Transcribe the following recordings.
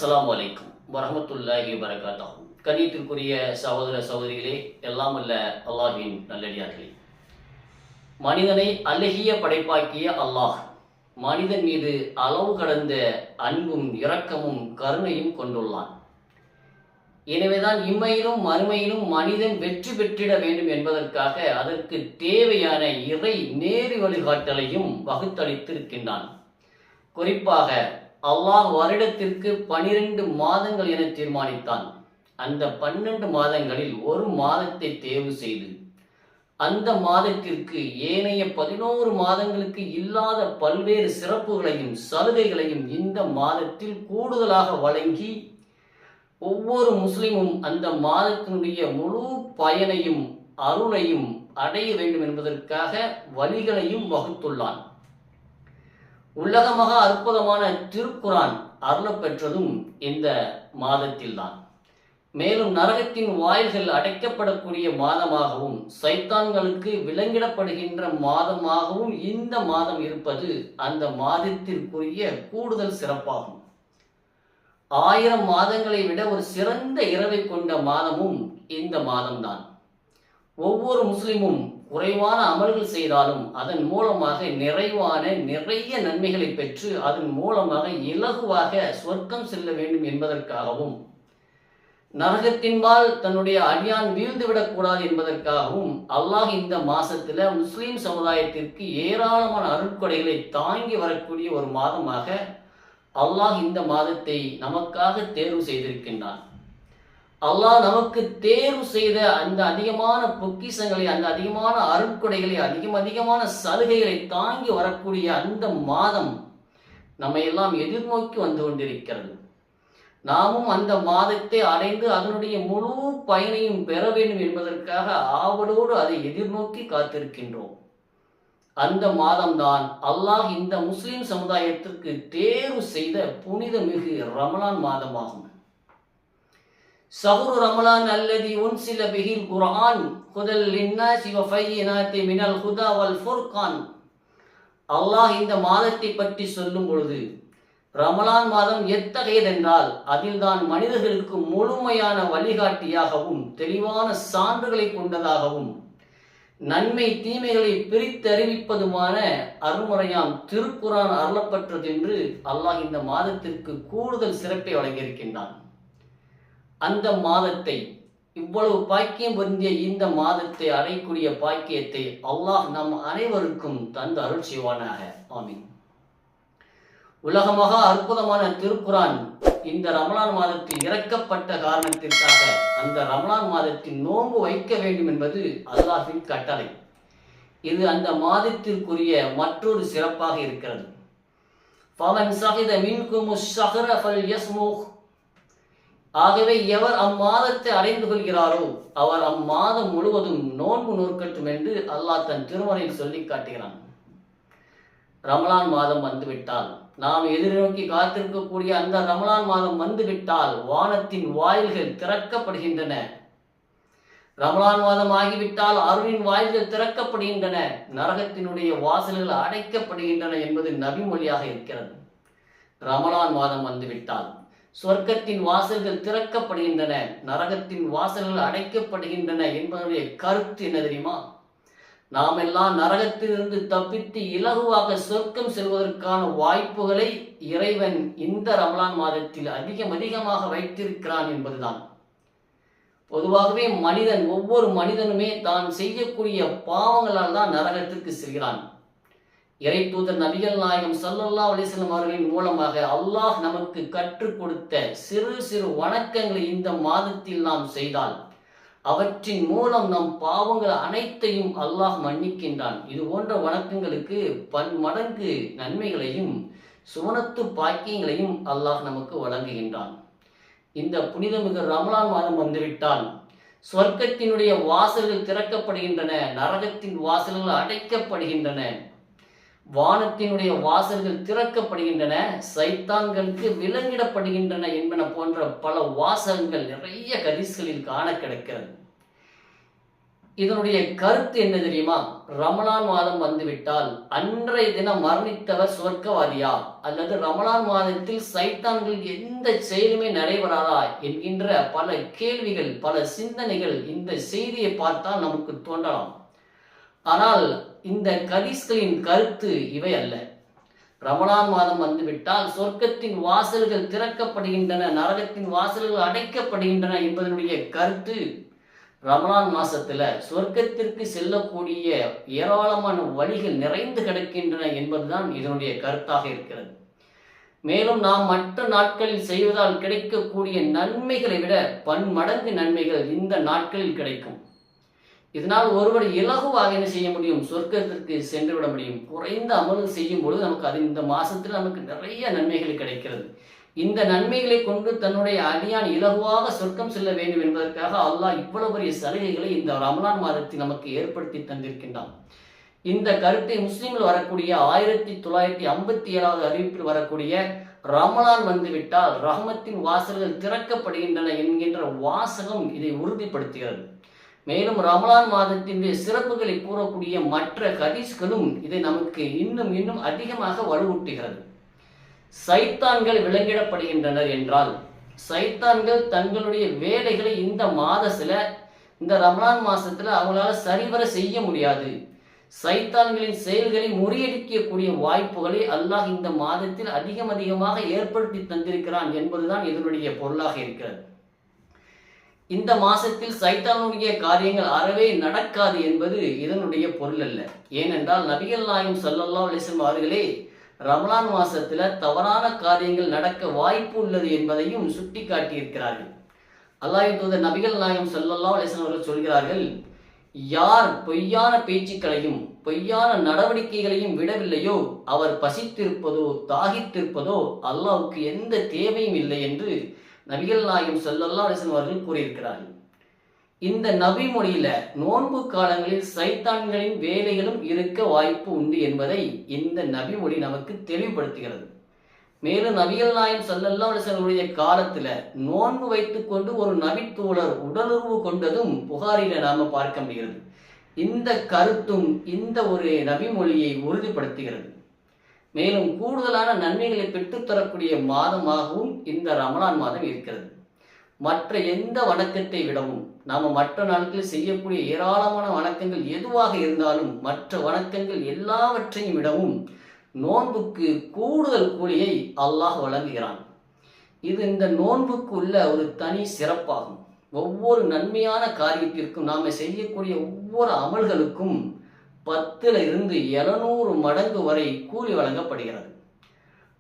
அஸ்ஸலாமு அலைக்கும் வரஹ்மத்துல்லாஹி வபரகாத்துஹு. கண்ணியத்திற்குரிய சகோதர சகோதரிகளே, எல்லாம் வல்ல அல்லாஹ்வின் நல்லடியார்களே, மனிதனை அழகிய படைப்பாக்கிய அல்லாஹ் மனிதன் மீது அளவு கடந்த அன்பும் இரக்கமும் கருணையும் கொண்டுள்ளான். எனவேதான் இம்மையிலும் மறுமையிலும் மனிதன் வெற்றி பெற்றிட வேண்டும் என்பதற்காக அதற்கு தேவையான இறை நேரி வழிகாட்டலையும் வகுத்தளித்திருக்கின்றான். குறிப்பாக அல்லாஹ் வருடத்திற்கு 12 மாதங்கள் என தீர்மானித்தான். அந்த 12 மாதங்களில் ஒரு மாதத்தை தேர்வு செய்து அந்த மாதத்திற்கு ஏனைய 11 மாதங்களுக்கு இல்லாத பல்வேறு சிறப்புகளையும் சலுகைகளையும் இந்த மாதத்தில் கூடுதலாக வழங்கி ஒவ்வொரு முஸ்லிமும் அந்த மாதத்தினுடைய முழு பயனையும் அருளையும் அடைய வேண்டும் என்பதற்காக வழிகளையும் வகுத்துள்ளான். உலகமாக அற்புதமான திருக்குரான் அருளப்பெற்றதும் இந்த மாதத்தில்தான். மேலும் நரகத்தின் வாயில்கள் அடைக்கப்படக்கூடிய மாதமாகவும் சைத்தான்களுக்கு விலங்கிடப்படுகின்ற மாதமாகவும் இந்த மாதம் இருப்பது அந்த மாதத்திற்குரிய கூடுதல் சிறப்பாகும். 1000 மாதங்களை விட ஒரு சிறந்த இரவை கொண்ட மாதமும் இந்த மாதம்தான். ஒவ்வொரு முஸ்லிமும் குறைவான அமல்கள் செய்தாலும் அதன் மூலமாக நிறைய நன்மைகளை பெற்று அதன் மூலமாக இலகுவாக சொர்க்கம் செல்ல வேண்டும் என்பதற்காகவும் நரகத்தின்பால் தன்னுடைய அடியான் வீழ்ந்துவிடக்கூடாது என்பதற்காகவும் அல்லாஹ் இந்த மாசத்துல முஸ்லிம் சமுதாயத்திற்கு ஏராளமான அருட்கொடைகளை தாங்கி வரக்கூடிய ஒரு மாதமாக அல்லாஹ் இந்த மாதத்தை நமக்காக தேர்வு செய்திருக்கின்றான். அல்லாஹ் நமக்கு தேர்வு செய்த அந்த அதிகமான பொக்கிஷங்களை, அந்த அதிகமான அருட்கொடைகளை, அதிகமான சலுகைகளை தாங்கி வரக்கூடிய அந்த மாதம் நம்மை எல்லாம் எதிர்நோக்கி வந்து கொண்டிருக்கிறது. நாமும் அந்த மாதத்தை அடைந்து அதனுடைய முழு பயனையும் பெற வேண்டும் என்பதற்காக ஆவலோடு அதை எதிர்நோக்கி காத்திருக்கின்றோம். அந்த மாதம்தான் அல்லாஹ் இந்த முஸ்லிம் சமுதாயத்திற்கு தேர்வு செய்த புனிதமிகு ரமலான் மாதமாகும். ஷஹ்ரு ரமலான் அல்லதி உன்சில பிஹில் குர்ஆன் ஹுதல் லின்னாஸி வ ஃபையினாத்தி மினல் ஹுதா வல் ஃபுர்கான். அல்லாஹ் இந்த மாதத்தை பற்றி சொல்லும் பொழுது ரமலான் மாதம் எத்தகையதென்றால் அதில்தான் மனிதர்களுக்கு முழுமையான வழிகாட்டியாகவும் தெளிவான சான்றுகளை கொண்டதாகவும் நன்மை தீமைகளை பிரித்தறிவிப்பதுமான அருமுறையாம் திருக்குரான் அருளப்பட்டது என்று அல்லாஹ் இந்த மாதத்திற்கு கூடுதல் சிறப்பை வழங்கியிருக்கின்றான். அந்த மாதத்தை, இவ்வளவு பாக்கியம் பொருந்திய இந்த மாதத்தை அடையக்கூடிய பாக்கியத்தை அல்லாஹ் நம் அனைவருக்கும் தந்து அருள் செய்வானாக. ஆமீன். உலகமாக அற்புதமான திருக்குரான் இந்த ரமலான் மாதத்தில் இறக்கப்பட்ட காரணத்திற்காக அந்த ரமலான் மாதத்தில் நோன்பு வைக்க வேண்டும் என்பது அல்லாஹ்வின் கட்டளை. இது அந்த மாதத்திற்குரிய மற்றொரு சிறப்பாக இருக்கிறது. ஃபமன் ஷஹித மின்குமுஷ் ஷஹ்ர ஃபல்யஸ்முஹ். ஆகவே எவர் அம்மாதத்தை அடைந்து கொள்கிறாரோ அவர் அம்மாதம் முழுவதும் நோன்பு நோக்கட்டும் என்று அல்லாஹ் தன் திருமறையில் சொல்லி காட்டுகிறான். ரமலான் மாதம் வந்துவிட்டால், நாம் எதிர்நோக்கி காத்திருக்கக்கூடிய அந்த ரமலான் மாதம் வந்துவிட்டால் வானத்தின் வாயில்கள் திறக்கப்படுகின்றன. ரமலான் மாதம் ஆகிவிட்டால் அருளின் வாயில்கள் திறக்கப்படுகின்றன, நரகத்தினுடைய வாசல்கள் அடைக்கப்படுகின்றன என்பது நபிமொழியாக இருக்கிறது. ரமலான் மாதம் வந்துவிட்டால் சொர்க்கத்தின் வாசல்கள் திறக்கப்படுகின்றன, நரகத்தின் வாசல்கள் அடைக்கப்படுகின்றன என்பதனுடைய கருத்து என்ன தெரியுமா? நாம் எல்லாம் நரகத்திலிருந்து தப்பித்து இலகுவாக சொர்க்கம் செல்வதற்கான வாய்ப்புகளை இறைவன் இந்த ரமலான் மாதத்தில் அதிகமாக வைத்திருக்கிறான் என்பதுதான். பொதுவாகவே ஒவ்வொரு மனிதனுமே தான் செய்யக்கூடிய பாவங்களால் தான் நரகத்திற்கு செல்கிறான். இறை தூதர் நபிகள் நாயகம் ஸல்லல்லாஹு அலைஹி வஸல்லம் அவர்களின் மூலமாக அல்லாஹ் நமக்கு கற்றுக் கொடுத்த சிறு வணக்கங்களை இந்த மாதத்தில் நாம் செய்தால் அவற்றின் மூலம் நம் பாவங்கள் அனைத்தையும் அல்லாஹ் மன்னிக்கின்றான். இது போன்ற வணக்கங்களுக்கு பன்மடங்கு நன்மைகளையும் சுவனத்து பாக்கியங்களையும் அல்லாஹ் நமக்கு வழங்குகின்றான். இந்த புனிதமிகு ரமலான் மாதம் வந்துவிட்டால் சொர்க்கத்தினுடைய வாசல்கள் திறக்கப்படுகின்றன, நரகத்தின் வாசல்கள் அடைக்கப்படுகின்றன, வானத்தினுடைய வாசல்கள் திறக்கப்படுகின்றன, சைத்தான்களுக்கு விலங்கிடப்படுகின்றன என்பன போன்ற பல வாசகங்கள் நிறைய ஹதீஸ்களில் காண கிடைக்கிறது. இதனுடைய கருத்து என்ன தெரியுமா? ரமலான் மாதம் வந்துவிட்டால் அன்றைய தினம் மரணித்தவர் சொர்க்கவாதியா, அல்லது ரமலான் மாதத்தில் சைத்தான்கள் எந்த செயலுமே நடைபெறாதா என்கின்ற பல கேள்விகள், பல சிந்தனைகள் இந்த செய்தியை பார்த்தால் நமக்கு தோன்றலாம். ஆனால் இந்த ஹதீஸ்களின் கருத்து இவை அல்ல. ரமலான் மாதம் வந்துவிட்டால் சொர்க்கத்தின் வாசல்கள் திறக்கப்படுகின்றன, நரகத்தின் வாசல்கள் அடைக்கப்படுகின்றன என்பதனுடைய கருத்து ரமலான் மாசத்துல சொர்க்கத்திற்கு செல்லக்கூடிய ஏராளமான வழிகள் நிறைந்து கிடக்கின்றன என்பதுதான் இதனுடைய கருத்தாக இருக்கிறது. மேலும் நாம் மற்ற நாட்களில் செய்வதால் கிடைக்கக்கூடிய நன்மைகளை விட பன்மடங்கு நன்மைகள் இந்த நாட்களில் கிடைக்கும். இதனால் ஒருவர் இலகுவாக என்ன செய்ய முடியும்? சொர்க்கத்திற்கு சென்று விட முடியும். குறைந்த அமல்கள் செய்யும் பொழுது நமக்கு அது இந்த மாசத்தில் நமக்கு நிறைய நன்மைகள் கிடைக்கிறது. இந்த நன்மைகளை கொண்டு தன்னுடைய அடியான் இலகுவாக சொர்க்கம் செல்ல வேண்டும் என்பதற்காக அல்லாஹ் இவ்வளவு பெரிய சலுகைகளை இந்த ரமலான் மாதத்தில் நமக்கு ஏற்படுத்தி தந்திருக்கின்றான். இந்த கருத்தை முஸ்லிமில் வரக்கூடிய 1957 அறிவிப்பில் வரக்கூடிய ரமலான் வந்துவிட்டால் ரஹமத்தின் வாசல்கள் திறக்கப்படுகின்றன என்கின்ற வாசகம் இதை உறுதிப்படுத்துகிறது. மேலும் ரமலான் மாதத்தினுடைய சிறப்புகளை கூறக்கூடிய மற்ற ஹதீஸ்களும் இதை நமக்கு இன்னும் இன்னும் அதிகமாக வலுவூட்டுகிறது. சைத்தான்கள் விலங்கிடப்படுகின்றனர் என்றால் சைத்தான்கள் தங்களுடைய வேலைகளை இந்த மாதத்துல, இந்த ரமலான் மாசத்துல அவங்களால சரிவர செய்ய முடியாது. சைத்தான்களின் செயல்களை முறியடிக்கக்கூடிய வாய்ப்புகளை அல்லாஹ் இந்த மாதத்தில் அதிகமாக ஏற்படுத்தி தந்திருக்கிறான் என்பதுதான் இதனுடைய பொருளாக இருக்கிறது. இந்த மாசத்தில் சைத்தானுடைய காரியங்கள் அறவே நடக்காது என்பது இதனுடைய பொருள் அல்ல. ஏனென்றால் நபிகள் நாயகம் ஸல்லல்லாஹு அலைஹி வஸல்லம் அவர்களே ரமலான் மாசத்துல தவறான காரியங்கள் நடக்க வாய்ப்பு உள்ளது என்பதையும் சுட்டி காட்டியிருக்கிறார்கள். அல்லாஹ்வின் தூதர் நபிகள் நாயகம் ஸல்லல்லாஹு அலைஹி வஸல்லம் அவர்கள் சொல்கிறார்கள், யார் பொய்யான பேச்சுக்களையும் பொய்யான நடவடிக்கைகளையும் விடவில்லையோ அவர் பசித்திருப்பதோ தாகித்திருப்பதோ அல்லாஹ்வுக்கு எந்த தேவையும் இல்லை என்று நபிகள் நாயகம் ஸல்லல்லாஹு அலைஹி வஸல்லம் அவர்கள் கூறியிருக்கிறார்கள். இந்த நபி மொழியில நோன்பு காலங்களில் சைத்தான்களின் வேலைகளும் இருக்க வாய்ப்பு உண்டு என்பதை இந்த நபி மொழி நமக்கு தெளிவுபடுத்துகிறது. மேலும் நபிகள் நாயகம் ஸல்லல்லாஹு அலைஹி வஸல்லம் காலத்துல நோன்பு வைத்துக் கொண்டு ஒரு நபி தோழர் உடலுறவு கொண்டதும் புகாரில நாம பார்க்க முடிகிறது. இந்த கருத்தும் இந்த ஒரு நபி மொழியை உறுதிப்படுத்துகிறது. மேலும் கூடுதலான நன்மைகளை பெற்றுத்தரக்கூடிய மாதமாகவும் இந்த ரமலான் மாதம் இருக்கிறது. மற்ற எந்த வணக்கத்தை விடவும் நாம் மற்ற நாட்களில் செய்யக்கூடிய ஏராளமான வணக்கங்கள் எதுவாக இருந்தாலும் மற்ற வணக்கங்கள் எல்லாவற்றையும் விடவும் நோன்புக்கு கூடுதல் கூலியை அல்லாஹ் வழங்குகிறான். இது இந்த நோன்புக்கு உள்ள ஒரு தனி சிறப்பாகும். ஒவ்வொரு நன்மையான காரியத்திற்கும் நாம் செய்யக்கூடிய ஒவ்வொரு அமல்களுக்கும் 10 to 700 மடங்கு வரை கூலி வழங்கப்படுகிறது.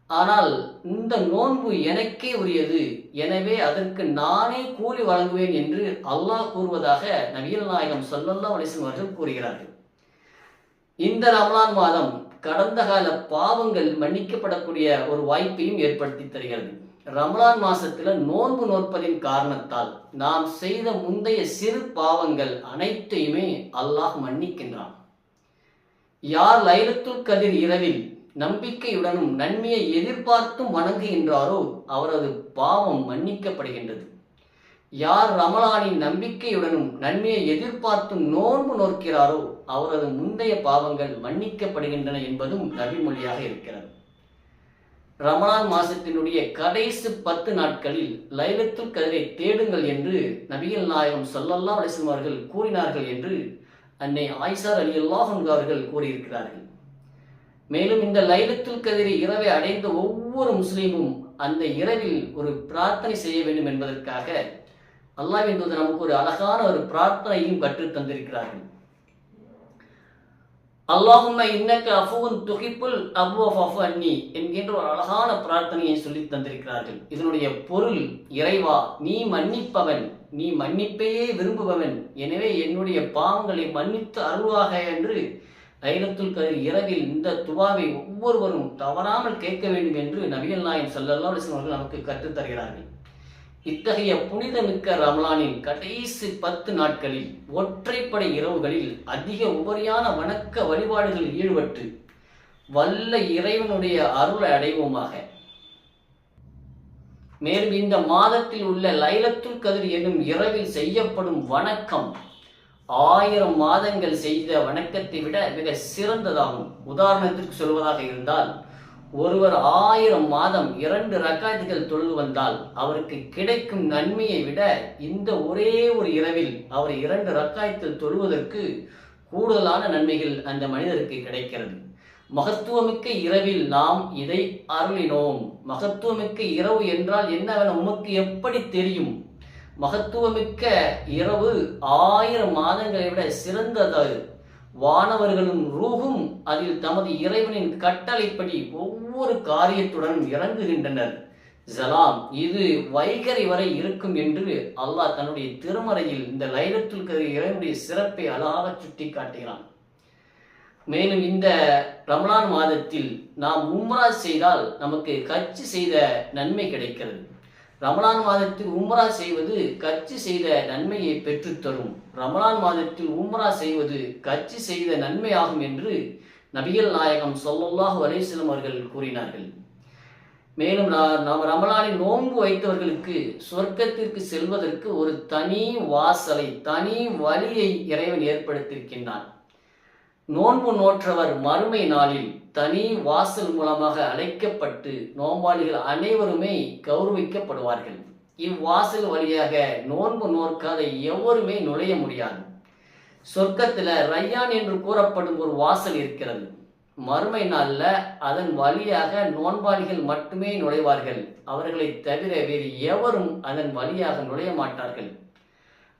ஆனால் இந்த நோன்பு எனக்கே உரியது, எனவே அதற்கு நானே கூலி வழங்குவேன் என்று அல்லாஹ் கூறுவதாக நபிகள் நாயகம் ஸல்லல்லாஹு அலைஹி வஸல்லம் அவர்கள் கூறுகிறார்கள். இந்த ரமலான் மாதம் கடந்த கால பாவங்கள் மன்னிக்கப்படக்கூடிய ஒரு வாய்ப்பையும் ஏற்படுத்தி தருகிறது. ரமலான் மாசத்துல நோன்பு நோற்பதின் காரணத்தால் நாம் செய்த முந்தைய சிறு பாவங்கள் அனைத்தையுமே அல்லாஹ் மன்னிக்கின்றான். யார் லைலத்துல் கதிர் இரவில் நம்பிக்கையுடனும் நன்மையை எதிர்பார்த்தும் வணங்குகின்றாரோ அவரது பாவம் மன்னிக்கப்படுகின்றது. யார் ரமலானின் நம்பிக்கையுடனும் நன்மையை எதிர்பார்த்தும் நோன்பு நோக்கிறாரோ அவரது முந்தைய பாவங்கள் மன்னிக்கப்படுகின்றன என்பதும் நபிமொழியாக இருக்கிறது. ரமலான் மாசத்தினுடைய கடைசி 10 நாட்களில் லைலத்துல் கதிரை தேடுங்கள் என்று நபிகள் நாயகம் ஸல்லல்லாஹு அலைஹி வஸல்லம் அவர்கள் கூறினார்கள் என்று அன்னை ஆயிஷா ரலியல்லாஹு அன்ஹா அவர்கள் கூறியிருக்கிறார்கள். மேலும் இந்த லைலத்துல் கதிரை இரவை அடைந்த ஒவ்வொரு முஸ்லீமும் அந்த இரவில் ஒரு பிரார்த்தனை செய்ய வேண்டும் என்பதற்காக அல்லாஹ்வின் தூதர் நமக்கு ஒரு அழகான ஒரு பிரார்த்தனையும் கற்றுத் தந்திருக்கிறார்கள். அல்லாஹும்ம இன்னக அஃபுவுன் துஹிப்புல் அஃப்வ ஃபஃபு அன்னி என்கின்ற ஒரு அழகான பிரார்த்தனையை சொல்லி தந்திருக்கிறார்கள். இதனுடைய பொருள், இறைவா நீ மன்னிப்பவன், நீ மன்னிப்பையே விரும்புபவன், எனவே என்னுடைய பாவங்களை மன்னித்து அருள்வாக என்று லைலத்துல் கதிர் இரவில் இந்த துவாவை ஒவ்வொருவரும் தவறாமல் கேட்க வேண்டும் என்று நபிகள் நாயகம் ஸல்லல்லாஹு அலைஹி வஸல்லம் அவர்கள் நமக்கு கற்றுத் தருகிறார்கள். இத்தகைய புனிதமிக்க ரமலானின் கடைசி 10 நாட்களில் ஒற்றைப்படை இரவுகளில் அதிக உபரியான வணக்க வழிபாடுகளில் ஈடுபட்டு வல்ல இறைவனுடைய அருளை அடைவோமாக. மேலும் இந்த மாதத்தில் உள்ள லைலத்துல் கதிர் எனும் இரவில் செய்யப்படும் வணக்கம் 1000 மாதங்கள் செய்த வணக்கத்தை விட மிக சிறந்ததாகும். உதாரணத்திற்கு சொல்வதாக இருந்தால், ஒருவர் 1000 மாதம் 2 ரக்காத்துகள் தொழுது வந்தால் அவருக்கு கிடைக்கும் நன்மையை விட இந்த ஒரே ஒரு இரவில் அவர் 2 ரக்காத்துகள் தொழுவதற்கு கூடுதலான நன்மைகள் அந்த மனிதருக்கு கிடைக்கிறது. மகத்துவமிக்க இரவில் நாம் இதை அருளினோம். மகத்துவமிக்க இரவு என்றால் என்னவென உமக்கு எப்படி தெரியும்? மகத்துவமிக்க இரவு 1000 மாதங்களை விட சிறந்தது. வானவர்களும் ரூஹும் அதில் தமது இறைவனின் கட்டளைப்படி ஒவ்வொரு காரியத்துடனும் இறங்குகின்றனர். ஜலாம், இது வைகரை வரை இருக்கும் என்று அல்லாஹ் தன்னுடைய திருமறையில் இந்த லைலத்துல் கத்ர் இறைவனுடைய சிறப்பை அழகாக சுட்டி காட்டுகிறான். மேலும் இந்த ரமலான் மாதத்தில் நாம் உம்ரா செய்தால் நமக்கு ஹஜ் செய்த நன்மை கிடைக்கிறது. ரமலான் மாதத்தில் உம்ரா செய்வது ஹஜ் செய்த நன்மையை பெற்றுத்தரும். ரமலான் மாதத்தில் உம்ரா செய்வது ஹஜ் செய்த நன்மையாகும் என்று நபிகள் நாயகம் ஸல்லல்லாஹு அலைஹி வஸல்லம் அவர்கள் கூறினார்கள். மேலும் நாம் ரமலானில் நோன்பு வைத்தவர்களுக்கு சொர்க்கத்திற்கு செல்வதற்கு ஒரு தனி வாசலை, தனி வழியை இறைவன் ஏற்படுத்தியிருக்கின்றான். நோன்பு நோற்றவர் மறுமை நாளில் தனி வாசல் மூலமாக அழைக்கப்பட்டு நோன்பாளிகள் அனைவருமே கௌரவிக்கப்படுவார்கள். இவ்வாசல் வழியாக நோன்பு நோக்காத எவருமே நுழைய முடியாது. சொர்க்கத்தில் ரையான் என்று கூறப்படும் ஒரு வாசல் இருக்கிறது. மறுமை நாளில் அதன் வழியாக நோன்பாளிகள் மட்டுமே நுழைவார்கள். அவர்களை தவிர வேறு எவரும் அதன் வழியாக நுழைய மாட்டார்கள்.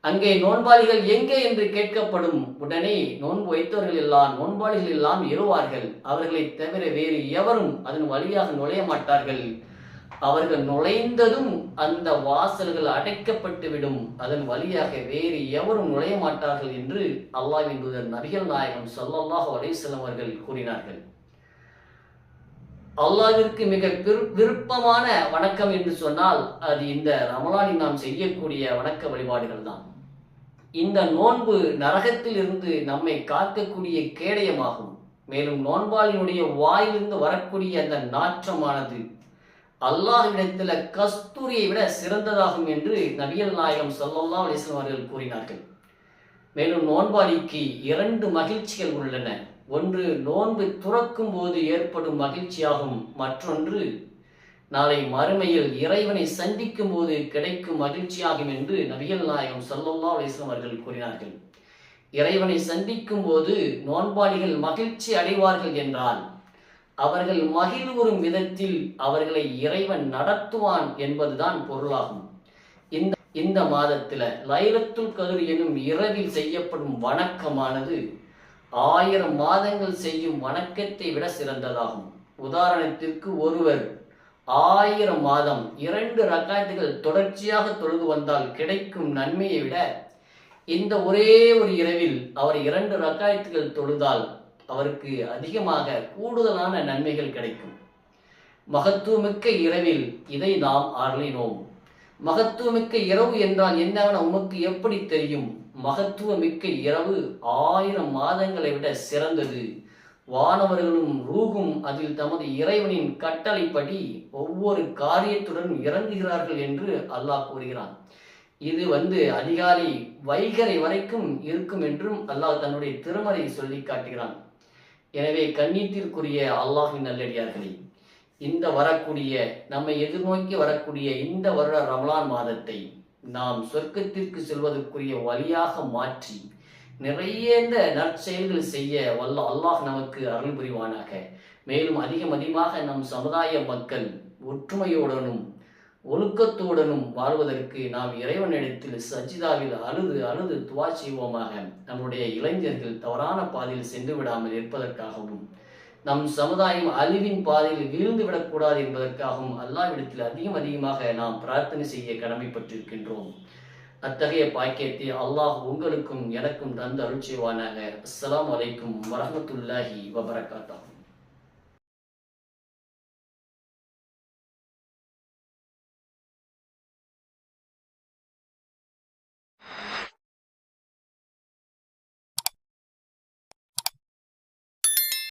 அங்கே நோன்பாளிகள் எங்கே என்று கேட்கப்படும். உடனே நோன்பு வைத்தவர்கள் எல்லாம், நோன்பாளிகள் எல்லாம் எழுவார்கள். அவர்களை தவிர வேறு எவரும் அதன் வழியாக நுழைய மாட்டார்கள். அவர்கள் நுழைந்ததும் அந்த வாசல்கள் அடைக்கப்பட்டு விடும். அதன் வழியாக வேறு எவரும் நுழைய மாட்டார்கள் என்று அல்லாஹ்வின் தூதர் நபிகள் நாயகம் ஸல்லல்லாஹு அலைஹி வஸல்லம் அவர்கள் கூறினார்கள். அல்லாஹ்விற்கு மிக விருப்பமான வணக்கம் என்று சொன்னால் அது இந்த ரமலானில் நாம் செய்யக்கூடிய வணக்க வழிபாடுகள் தான். இந்த நோன்பு நரகத்தில் இருந்து நம்மை காக்கக்கூடிய கேடயமாகும். மேலும் நோன்பாளினுடைய வாயிலிருந்து வரக்கூடிய அந்த நாற்றமானது அல்லாஹ்விடத்தில் கஸ்தூரியை விட சிறந்ததாகும் என்று நபிகள் நாயகம் ஸல்லல்லாஹு அலைஹி வஸல்லம் அவர்கள் கூறினார்கள். மேலும் நோன்பாளிக்கு 2 மகிழ்ச்சிகள் உள்ளன. ஒன்று நோன்பு துறக்கும் போது ஏற்படும் மகிழ்ச்சியாகும். மற்றொன்று நாளை மறுமையில் இறைவனை சந்திக்கும் போது கிடைக்கும் மகிழ்ச்சியாகும் என்று நபிகள் நாயகம் ஸல்லல்லாஹு அலைஹி வஸல்லம் அவர்கள் கூறினார்கள். இறைவனை சந்திக்கும் போது நோன்பாளிகள் மகிழ்ச்சி அடைவார்கள் என்றால் அவர்கள் மகிழ்வுறும் விதத்தில் அவர்களை இறைவன் நடத்துவான் என்பதுதான் பொருளாகும். இந்த மாதத்தில் லைலத்துல் கத்ர் எனும் இரவில் செய்யப்படும் வணக்கமானது 1000 மாதங்கள் செய்யும் வணக்கத்தை விட சிறந்ததாகும். உதாரணத்திற்கு ஒருவர் 1000 மாதம் 2 ரக்காத்துகள் தொடர்ச்சியாக தொழுது வந்தால் கிடைக்கும் நன்மையை விட இந்த ஒரே ஒரு இரவில் அவர் 2 ரக்காத்துகள் தொழுதால் அவருக்கு அதிகமாக கூடுதலான நன்மைகள் கிடைக்கும். மகத்துவமிக்க இரவில் இதை நாம் அருளினோம். மகத்துவமிக்க இரவு என்றால் என்னவென உமக்கு எப்படி தெரியும்? மகத்துவமிக்க இரவு 1000 மாதங்களை விட சிறந்தது. வானவர்களும் ரூகும் அதில் தமது இறைவனின் கட்டளைப்படி ஒவ்வொரு காரியத்துடன் இறங்குகிறார்கள் என்று அல்லாஹ் கூறுகிறான். இது அதிகாலை வைகரை வரைக்கும் இருக்கும் என்றும் அல்லாஹ் தன்னுடைய திருமறை சொல்லி காட்டுகிறான். எனவே கண்ணியத்திற்குரிய அல்லாஹ்வின் நல்லடியார்களே, இந்த வரக்கூடிய நம்மை எதிர்நோக்கி வரக்கூடிய இந்த வருட ரமலான் மாதத்தை நாம் சொர்க்கத்திற்கு செல்வதற்குரிய வழியாக மாற்றி நிறைய நற்செயல்கள் செய்ய வல்ல அல்லாஹ் நமக்கு அருள் புரிவானாக. மேலும் அதிகமாக நம் சமுதாய மக்கள் ஒற்றுமையுடனும் ஒழுக்கத்துடனும் வாழ்வதற்கு நாம் இறைவனிடத்தில் சஜிதாவில் அழுது துவா செய்வோமாக. நம்முடைய இளைஞர்கள் தவறான பாதையில் சென்று விடாமல் இருப்பதற்காகவும் நம் சமுதாயம் அழிவின் பாதையில் வீழ்ந்து விடக்கூடாது என்பதற்காகவும் அல்லாஹ்விடத்தில் அதிகமாக நாம் பிரார்த்தனை செய்ய கடமைப்பட்டிருக்கின்றோம். அத்தகைய பாக்கியத்தை அல்லாஹ் உங்களுக்கும் எனக்கும் தந்து அருள் செய்வானாக. அஸ்ஸலாமு அலைக்கும் வரஹ்மத்துல்லாஹி வபரகாத்துஹு.